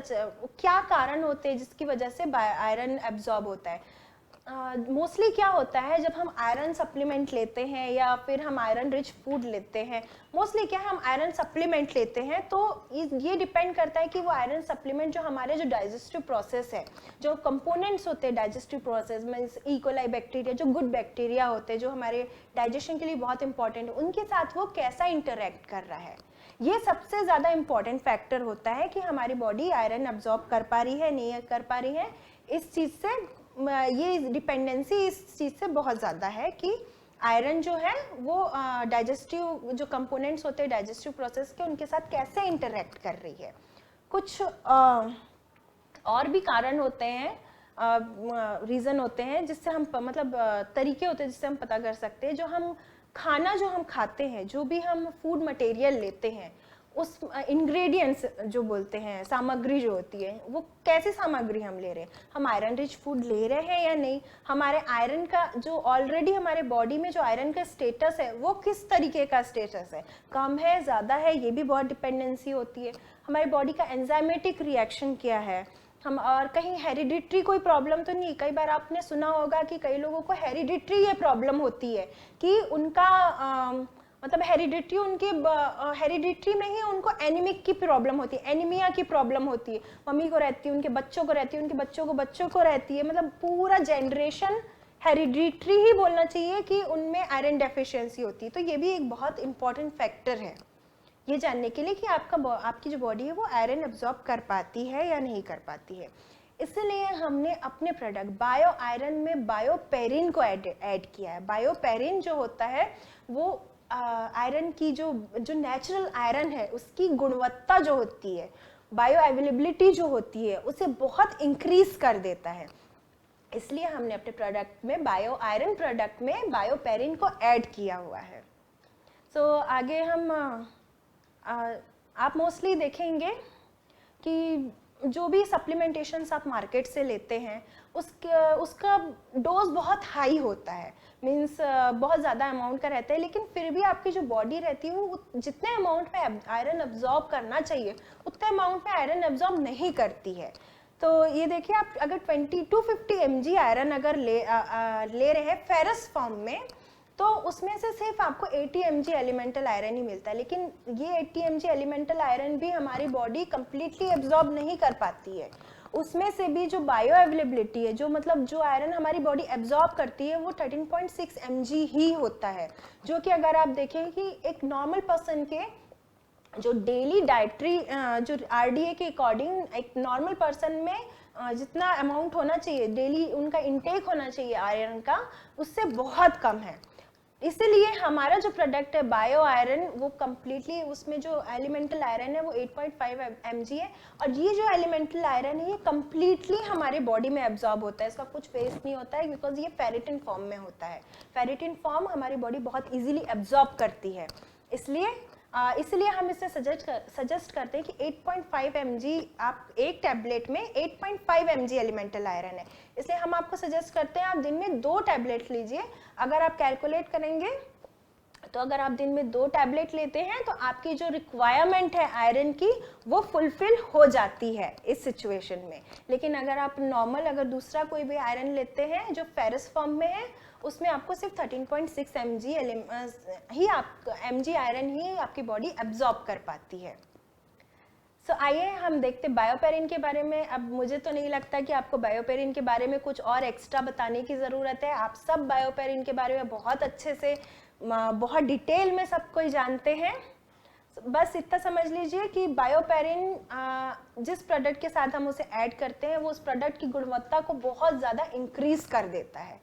क्या कारण होते हैं जिसकी वजह से आयरन एब्जॉर्ब होता है। मोस्टली क्या होता है जब हम आयरन सप्लीमेंट लेते हैं या फिर हम आयरन रिच फूड लेते हैं, मोस्टली क्या हम आयरन सप्लीमेंट लेते हैं, तो ये डिपेंड करता है कि वो आयरन सप्लीमेंट जो हमारे जो डाइजेस्टिव प्रोसेस है, जो कंपोनेंट्स होते हैं डाइजेस्टिव प्रोसेस में, इकोलाई बैक्टीरिया, जो गुड बैक्टीरिया होते हैं जो हमारे डाइजेशन के लिए बहुत इंपॉर्टेंट है, उनके साथ वो कैसा इंटरेक्ट कर रहा है। ये सबसे ज़्यादा इंपॉर्टेंट फैक्टर होता है कि हमारी बॉडी आयरन एब्जॉर्ब कर पा रही है नहीं कर पा रही है। इस चीज़ से ये डिपेंडेंसी इस चीज़ से बहुत ज़्यादा है कि आयरन जो है वो डाइजेस्टिव जो कंपोनेंट्स होते हैं डाइजेस्टिव प्रोसेस के, उनके साथ कैसे इंटरेक्ट कर रही है। कुछ और भी कारण होते हैं, रीज़न होते हैं जिससे हम मतलब तरीके होते हैं जिससे हम पता कर सकते हैं। जो हम खाना जो हम खाते हैं, जो भी हम फूड मटेरियल लेते हैं, उस इंग्रेडिएंट्स जो बोलते हैं, सामग्री जो होती है, वो कैसी सामग्री हम ले रहे हैं, हम आयरन रिच फूड ले रहे हैं या नहीं, हमारे आयरन का जो ऑलरेडी हमारे बॉडी में जो आयरन का स्टेटस है वो किस तरीके का स्टेटस है, कम है ज़्यादा है, ये भी बहुत डिपेंडेंसी होती है। हमारी बॉडी का एंजाइमेटिक रिएक्शन क्या है, हम और कहीं हेरिडिटरी कोई प्रॉब्लम तो नहीं। कई बार आपने सुना होगा कि कई लोगों को हेरिडिटरी ये प्रॉब्लम होती है कि उनका मतलब हेरिडिटरी उनके हेरिडिटरी में ही उनको एनीमिक की प्रॉब्लम होती है, एनीमिया की प्रॉब्लम होती है, मम्मी को रहती है, उनके बच्चों को रहती है, उनके बच्चों को रहती है, मतलब पूरा जनरेशन हेरिडिटरी ही बोलना चाहिए कि उनमें आयरन डेफिशिएंसी होती है। तो ये भी एक बहुत इंपॉर्टेंट फैक्टर है ये जानने के लिए कि आपकी जो बॉडी है वो आयरन एब्जॉर्ब कर पाती है या नहीं कर पाती है। इसलिए हमने अपने प्रोडक्ट बायो आयरन में बायोपेरिन को ऐड किया है। बायोपेरिन जो होता है वो आयरन की जो नेचुरल आयरन है उसकी गुणवत्ता जो होती है, बायो अवेलेबिलिटी जो होती है, उसे बहुत इंक्रीज कर देता है। इसलिए हमने अपने प्रोडक्ट में बायो आयरन प्रोडक्ट में बायोपेरिन को ऐड किया हुआ है। सो आगे हम आप मोस्टली देखेंगे कि जो भी सप्लीमेंटेशंस आप मार्केट से लेते हैं उसका डोज बहुत हाई होता है, मीन्स बहुत ज़्यादा अमाउंट का रहता है, लेकिन फिर भी आपकी जो बॉडी रहती है वो जितने अमाउंट में आयरन एब्जॉर्ब करना चाहिए उतने अमाउंट में आयरन एब्जॉर्ब नहीं करती है। तो ये देखिए, आप अगर 20 to 50 mg आयरन अगर ले रहे हैं फेरस फॉर्म में, तो उसमें से सिर्फ आपको 80 mg एलिमेंटल आयरन ही मिलता है। लेकिन ये 80 mg एलिमेंटल आयरन भी हमारी बॉडी कंप्लीटली एब्जॉर्ब नहीं कर पाती है। उसमें से भी जो बायो अवेलेबिलिटी है, जो मतलब जो आयरन हमारी बॉडी एब्जॉर्ब करती है, वो 13.6 mg ही होता है, जो कि अगर आप देखें कि एक नॉर्मल पर्सन के जो डेली डाइटरी जो RDA के अकॉर्डिंग एक नॉर्मल पर्सन में जितना अमाउंट होना चाहिए डेली उनका इंटेक होना चाहिए आयरन का, उससे बहुत कम है। इसीलिए हमारा जो प्रोडक्ट है बायो आयरन, वो कम्प्लीटली उसमें जो एलिमेंटल आयरन है वो 8.5 mg है, और ये जो एलिमेंटल आयरन है ये कम्प्लीटली हमारे बॉडी में एब्जॉर्ब होता है, इसका कुछ वेस्ट नहीं होता है, बिकॉज ये फेरिटिन फॉर्म में होता है। फेरिटिन फॉर्म हमारी बॉडी बहुत इजीली एब्जॉर्ब करती है, इसलिए हम इसे सजेस्ट करते हैं कि 8.5 mg आप एक टैबलेट में 8.5 mg एलिमेंटल आयरन है, इसलिए हम आपको सजेस्ट करते हैं आप दिन में 2 टैबलेट लीजिए। अगर आप कैलकुलेट करेंगे तो अगर आप दिन में 2 टैबलेट लेते हैं तो आपकी जो रिक्वायरमेंट है आयरन की वो फुलफिल हो जाती है इस सिचुएशन में। लेकिन अगर आप नॉर्मल अगर दूसरा कोई भी आयरन लेते हैं जो फेरस फॉर्म में है, उसमें आपको सिर्फ 13.6 mg आयरन ही आपकी बॉडी एब्जॉर्ब कर पाती है। सो आइए हम देखते बायोपेरिन के बारे में। अब मुझे तो नहीं लगता कि आपको बायोपेरिन के बारे में कुछ और एक्स्ट्रा बताने की ज़रूरत है, आप सब बायोपेरिन के बारे में बहुत अच्छे से बहुत डिटेल में सब कोई जानते हैं। बस इतना समझ लीजिए कि बायोपेरिन जिस प्रोडक्ट के साथ हम उसे ऐड करते हैं वो उस प्रोडक्ट की गुणवत्ता को बहुत ज़्यादा इंक्रीज कर देता है।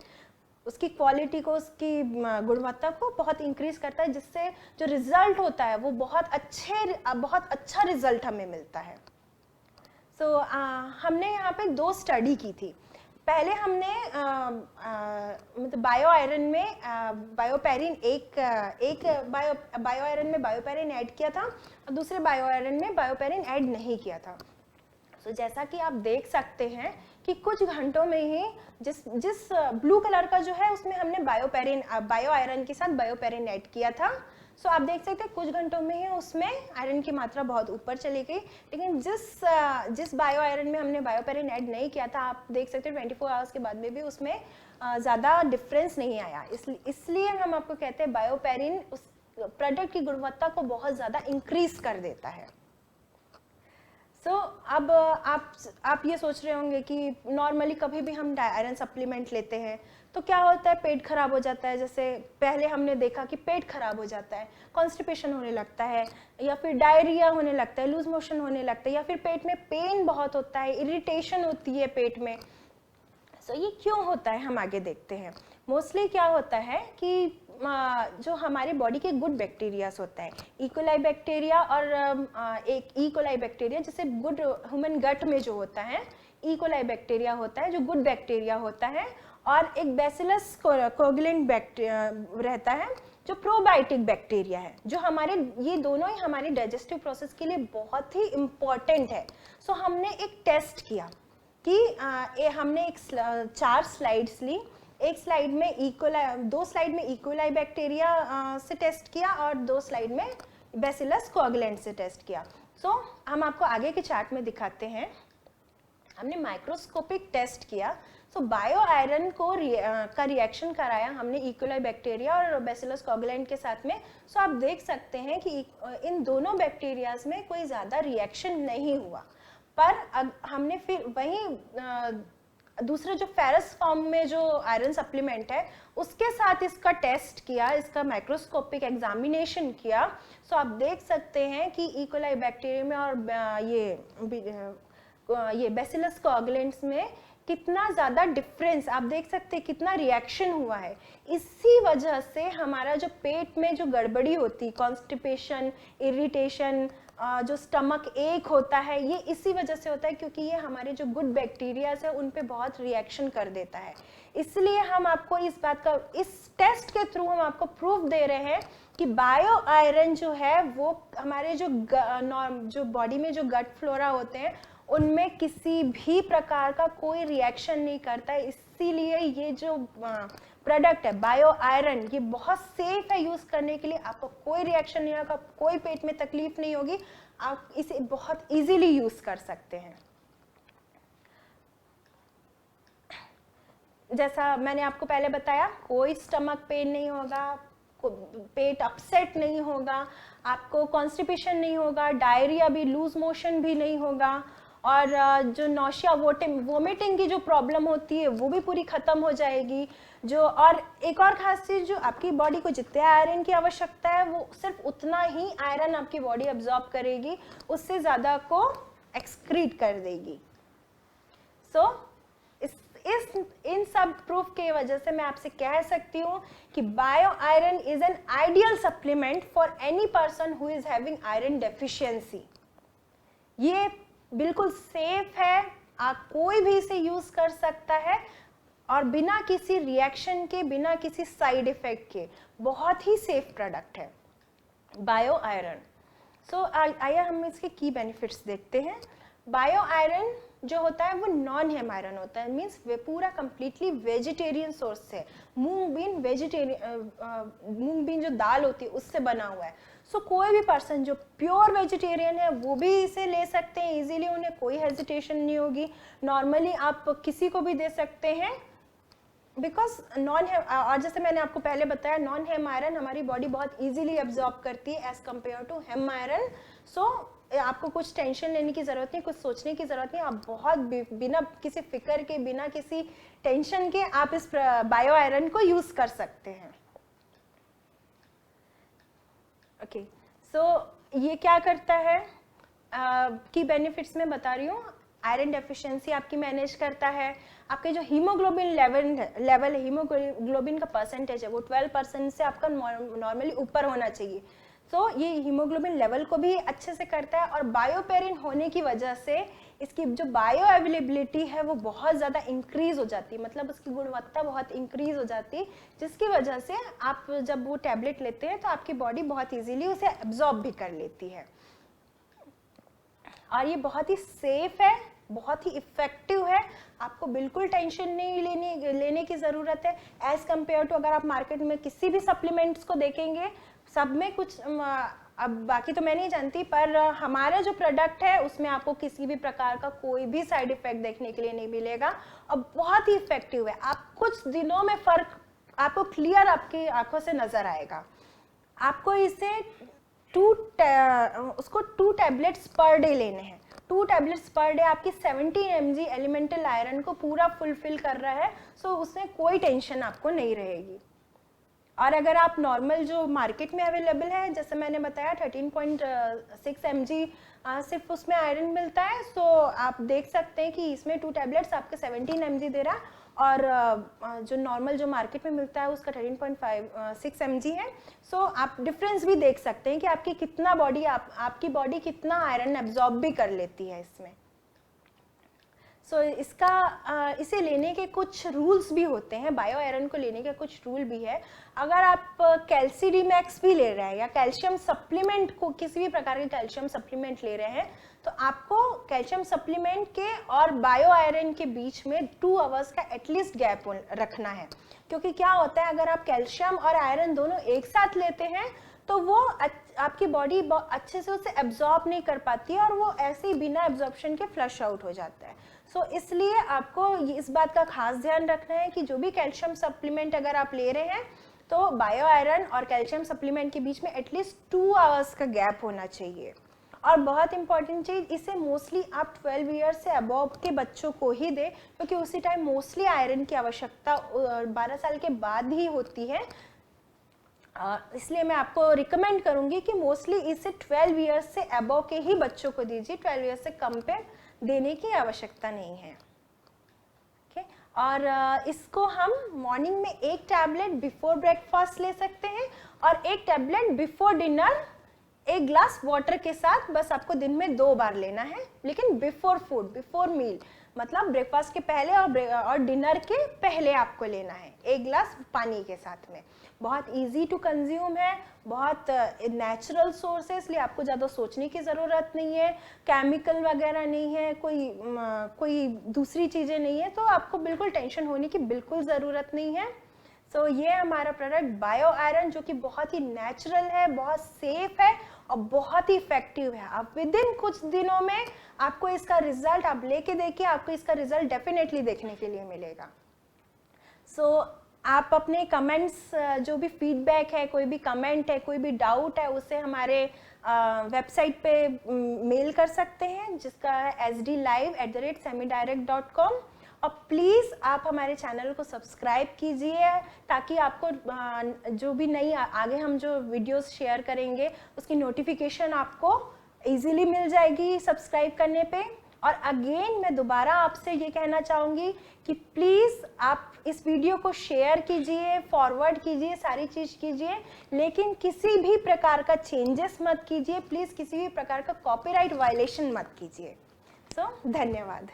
उसकी क्वालिटी को, उसकी गुणवत्ता को बहुत इंक्रीज करता है, जिससे जो रिजल्ट होता है वो बहुत अच्छा रिजल्ट हमें मिलता है। सो हमने यहाँ पे 2 स्टडी की थी। पहले हमने मतलब बायो आयरन में बायोपेरिन एक बायो आयरन में बायोपेरिन ऐड किया था और दूसरे बायो आयरन में बायोपेरिन ऐड नहीं किया था। सो जैसा कि आप देख सकते हैं कि कुछ घंटों में ही जिस ब्लू कलर का जो है उसमें हमने बायो आयरन के साथ बायोपेरिन ऐड किया था। सो आप देख सकते हैं कुछ घंटों में ही उसमें आयरन की मात्रा बहुत ऊपर चली गई। लेकिन जिस बायो आयरन में हमने बायोपेरिन ऐड नहीं किया था, आप देख सकते हैं 24 आवर्स के बाद में भी उसमें ज़्यादा डिफरेंस नहीं आया। इसलिए हम आपको कहते हैं बायोपेरिन उस प्रोडक्ट की गुणवत्ता को बहुत ज़्यादा इंक्रीज कर देता है। अब आप ये सोच रहे होंगे कि नॉर्मली कभी भी हम आयरन सप्लीमेंट लेते हैं तो क्या होता है, पेट खराब हो जाता है। जैसे पहले हमने देखा कि पेट खराब हो जाता है, कॉन्स्टिपेशन होने लगता है, या फिर डायरिया होने लगता है, लूज मोशन होने लगता है, या फिर पेट में पेन बहुत होता है, इरिटेशन होती है पेट में। ये क्यों होता है, हम आगे देखते हैं। मोस्टली क्या होता है कि जो हमारे बॉडी के गुड बैक्टीरियाज होता है, इकोलाई बैक्टीरिया और एक इकोलाई बैक्टीरिया, जैसे गुड ह्यूमन गट में जो होता है इकोलाई बैक्टीरिया होता है जो गुड बैक्टीरिया होता है, और एक बैसिलस कोगुलेंट बैक्टीरिया रहता है जो प्रोबायोटिक बैक्टीरिया है, जो ये दोनों ही हमारे डाइजेस्टिव प्रोसेस के लिए बहुत ही इम्पॉर्टेंट है। हमने एक टेस्ट किया कि हमने 4 स्लाइड्स ली। एक स्लाइड में दो स्लाइड में इकोलाई बैक्टीरिया से टेस्ट किया और 2 स्लाइड में बैसिलस कोगुलेंट से टेस्ट किया। हम आपको आगे के चार्ट में दिखाते हैं। हमने माइक्रोस्कोपिक टेस्ट किया। बायो आयरन का रिएक्शन कराया हमने इकोलाई बैक्टीरिया और बैसिलस कोगुलेंट के साथ में। आप देख सकते हैं कि इन दोनों बैक्टीरियाज में कोई ज़्यादा रिएक्शन नहीं हुआ, पर हमने फिर वहीं दूसरे जो फेरस फॉर्म में जो आयरन सप्लीमेंट है उसके साथ इसका टेस्ट किया, इसका माइक्रोस्कोपिक एग्जामिनेशन किया। आप देख सकते हैं कि इकोलाई बैक्टीरिया में और ये बैसिलस कोगुलेंट्स में कितना ज़्यादा डिफरेंस आप देख सकते हैं, कितना रिएक्शन हुआ है। इसी वजह से हमारा जो पेट में जो गड़बड़ी होती, कॉन्स्टिपेशन, इरिटेशन, जो स्टमक एक होता है, ये इसी वजह से होता है क्योंकि ये हमारे जो गुड बैक्टीरियाज है उन पे बहुत रिएक्शन कर देता है। इसलिए हम आपको इस टेस्ट के थ्रू हम आपको प्रूफ दे रहे हैं कि बायो आयरन जो है वो हमारे जो बॉडी में जो गट फ्लोरा होते हैं उनमें किसी भी प्रकार का कोई रिएक्शन नहीं करता है। इसीलिए ये जो प्रोडक्ट है बायो आयरन, ये बहुत सेफ है यूज करने के लिए। आपको कोई रिएक्शन नहीं होगा, कोई पेट में तकलीफ नहीं होगी, आप इसे बहुत इजीली यूज कर सकते हैं। जैसा मैंने आपको पहले बताया, कोई स्टमक पेन नहीं होगा, पेट अपसेट नहीं होगा, आपको कॉन्स्टिपेशन नहीं होगा, डायरिया भी, लूज मोशन भी नहीं होगा, और जो नौशिया वोमिटिंग की जो प्रॉब्लम होती है वो भी पूरी खत्म हो जाएगी। और एक और खास चीज, जो आपकी बॉडी को जितने आयरन की आवश्यकता है वो सिर्फ उतना ही आयरन आपकी बॉडी अब्जॉर्ब करेगी, उससे ज्यादा को एक्सक्रीट कर देगी। इन सब प्रूफ के वजह से मैं आपसे कह सकती हूँ कि bio iron is an ideal supplement for any person who is having iron deficiency. ये बिल्कुल सेफ है, आप कोई भी इसे यूज कर सकता है और बिना किसी रिएक्शन के, बिना किसी साइड इफेक्ट के बहुत ही सेफ प्रोडक्ट है बायो आयरन। आइए हम इसके की बेनिफिट्स देखते हैं। बायो आयरन जो होता है वो नॉन हेम आयरन होता है, मीन्स वे पूरा कंप्लीटली वेजिटेरियन सोर्स से, मूंग बीन जो दाल होती है उससे बना हुआ है। कोई भी पर्सन जो प्योर वेजिटेरियन है वो भी इसे ले सकते हैं इजीली, उन्हें कोई हेजिटेशन नहीं होगी। नॉर्मली आप किसी को भी दे सकते हैं, बिकॉज नॉन हेम, और जैसे मैंने आपको पहले बताया, नॉन हेम आयरन हमारी बॉडी बहुत इजीली एब्जॉर्ब करती है as compare to heme iron. आपको कुछ टेंशन लेने की जरूरत नहीं, कुछ सोचने की जरूरत नहीं, आप बहुत बिना किसी फिक्र के, बिना किसी टेंशन के आप इस बायो आयरन को यूज कर सकते हैं। ये क्या करता है, की बेनिफिट्स में बता रही हूँ। आयरन डेफिशिएंसी आपकी मैनेज करता है, आपके जो हीमोग्लोबिन लेवल है, हीमोग्लोबिन का परसेंटेज है वो 12% से आपका नॉर्मली ऊपर होना चाहिए। तो ये हीमोग्लोबिन लेवल को भी अच्छे से करता है, और बायोपेरिन होने की वजह से इसकी जो बायो अवेलेबिलिटी है वो बहुत ज़्यादा इंक्रीज हो जाती है, मतलब उसकी गुणवत्ता बहुत इंक्रीज हो जाती है, जिसकी वजह से आप जब वो टैबलेट लेते हैं तो आपकी बॉडी बहुत इजीली उसे एब्जॉर्ब भी कर लेती है। और ये बहुत ही सेफ है, बहुत ही इफेक्टिव है, आपको बिल्कुल टेंशन नहीं लेने की ज़रूरत है एज़ कम्पेयर टू अगर आप मार्केट में किसी भी सप्लीमेंट्स को देखेंगे, सब में कुछ अब बाकी तो मैं नहीं जानती, पर हमारा जो प्रोडक्ट है उसमें आपको किसी भी प्रकार का कोई भी साइड इफेक्ट देखने के लिए नहीं मिलेगा, और बहुत ही इफेक्टिव है। आप कुछ दिनों में फ़र्क आपको क्लियर आपकी आंखों से नज़र आएगा। आपको इसे 2 टैबलेट्स पर डे लेने हैं। 2 टैबलेट्स पर डे आपकी 17 mg एलिमेंटल आयरन को पूरा फुलफिल कर रहा है, सो उसमें कोई टेंशन आपको नहीं रहेगी। और अगर आप नॉर्मल जो मार्केट में अवेलेबल है, जैसे मैंने बताया 13.6 mg सिर्फ उसमें आयरन मिलता है, सो आप देख सकते हैं कि इसमें 2 टैबलेट्स आपके 17 mg दे रहा है, और जो नॉर्मल जो मार्केट में मिलता है उसका 13.6 mg है। सो आप डिफरेंस भी देख सकते हैं कि आपकी कितना बॉडी आपकी बॉडी कितना आयरन एब्जॉर्ब भी कर लेती है इसमें। सो इसे लेने के कुछ रूल्स भी होते हैं, बायो आयरन को लेने के कुछ रूल भी है। अगर आप कैल्सी मैक्स भी ले रहे हैं या कैल्शियम सप्लीमेंट को, किसी भी प्रकार के कैल्शियम सप्लीमेंट ले रहे हैं, तो आपको कैल्शियम सप्लीमेंट के और बायो आयरन के बीच में 2 आवर्स का एटलीस्ट गैप रखना है, क्योंकि क्या होता है अगर आप कैल्शियम और आयरन दोनों एक साथ लेते हैं तो वो आपकी बॉडी अच्छे से उसे एब्जॉर्ब नहीं कर पाती है, और वो ऐसे ही बिना एब्जॉर्प्शन के फ्लश आउट हो जाता है। सो इसलिए आपको इस बात का खास ध्यान रखना है कि जो भी कैल्शियम सप्लीमेंट अगर आप ले रहे हैं तो बायो आयरन और कैल्शियम सप्लीमेंट के बीच में एटलीस्ट 2 आवर्स का गैप होना चाहिए। और बहुत इंपॉर्टेंट चीज़, इसे मोस्टली आप 12 ईयर से अबव के बच्चों को ही दें, क्योंकि उसी टाइम मोस्टली आयरन की आवश्यकता 12 साल के बाद ही होती है। इसलिए मैं आपको रिकमेंड करूंगी कि मोस्टली इसे 12 ईयर्स से अबव के ही बच्चों को दीजिए, 12 ईयर्स से कम पे देने की आवश्यकता नहीं है। ओके, और इसको हम मॉर्निंग में 1 टैबलेट बिफोर ब्रेकफास्ट ले सकते हैं, और 1 tablet before dinner 1 glass water के साथ, बस आपको दिन में 2 बार लेना है, लेकिन बिफोर फूड, बिफोर मील, मतलब ब्रेकफास्ट के पहले और डिनर के पहले आपको लेना है 1 ग्लास पानी के साथ में। बहुत इजी टू कंज्यूम है, बहुत नेचुरल सोर्स है, इसलिए आपको ज़्यादा सोचने की ज़रूरत नहीं है, केमिकल वगैरह नहीं है, कोई दूसरी चीज़ें नहीं है, तो आपको बिल्कुल टेंशन होने की बिल्कुल ज़रूरत नहीं है। सो ये हमारा प्रोडक्ट बायो आयरन, जो कि बहुत ही नेचुरल है, बहुत सेफ है और बहुत ही इफेक्टिव है। आप विद इन कुछ दिनों में आपको इसका रिजल्ट, आप लेके देखिए, आपको इसका रिजल्ट डेफिनेटली देखने के लिए मिलेगा। सो आप अपने कमेंट्स, जो भी फीडबैक है, कोई भी कमेंट है, कोई भी डाउट है, उसे हमारे वेबसाइट पे मेल कर सकते हैं, जिसका है sdlive@semidirect.com। और प्लीज़ आप हमारे चैनल को सब्सक्राइब कीजिए, ताकि आपको जो भी नई आगे हम जो वीडियोस शेयर करेंगे उसकी नोटिफिकेशन आपको इजीली मिल जाएगी सब्सक्राइब करने पे। और अगेन मैं दोबारा आपसे ये कहना चाहूँगी कि प्लीज़ आप इस वीडियो को शेयर कीजिए, फॉरवर्ड कीजिए, सारी चीज़ कीजिए, लेकिन किसी भी प्रकार का चेंजेस मत कीजिए, प्लीज़ किसी भी प्रकार का कॉपीराइट वायलेशन मत कीजिए। सो धन्यवाद।